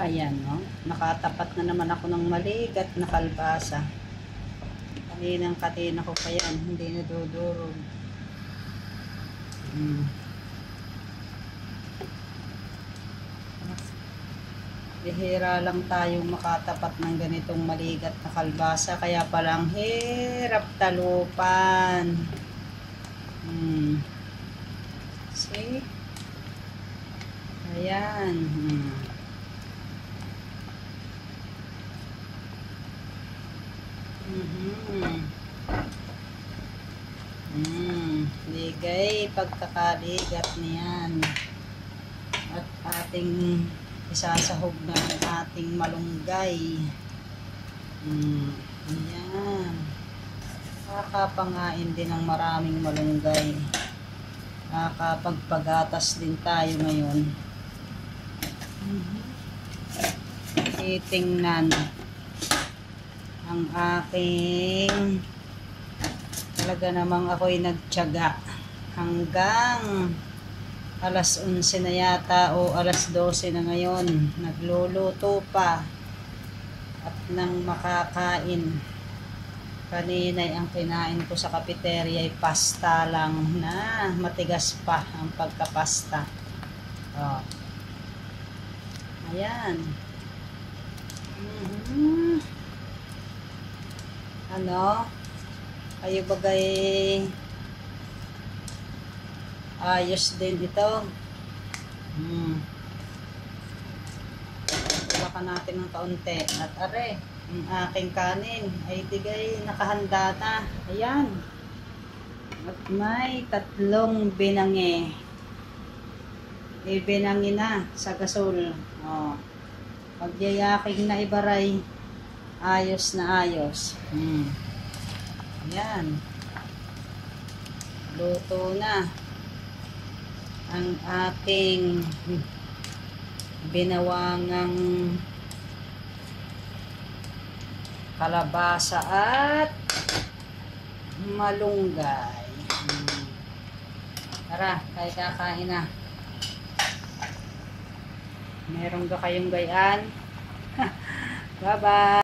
Ayan, no? Nakatapat na naman ako ng maligat na kalbasa. Kaninang katina ko pa yan, hindi nadudurog. Bihira lang tayong makatapat ng ganitong maligat na kalbasa, kaya palang hirap talupan. See? Ayan. Ligay pagkakaligat niyan. At ating isasahog na ang ating malunggay. Ayan. Nakakapangain din ng maraming malunggay. Nakakapagpagatas din tayo ngayon. Titingnan ang aking, talaga namang ako'y nagtiyaga hanggang alas 11 na yata o alas 12 na ngayon. Nagluluto pa at nang makakain. Kanina'y ang kinain ko sa cafeteria ay pasta lang na matigas pa ang pagkapasta. Ayan. Ano? Kayo bagay ayos din ito. Baka natin ng kaunti. At are, ang aking kanin ay digay nakahanda na. Ayan. At may 3 binangi. Ibinangi na sa gasol. Pagyayaking na ibaray, ayos na ayos. Ayan. Luto na ang ating binawangang kalabasa at malunggay. Tara, tayo kakain na. Meron ba kayong gayaan? Bye-bye!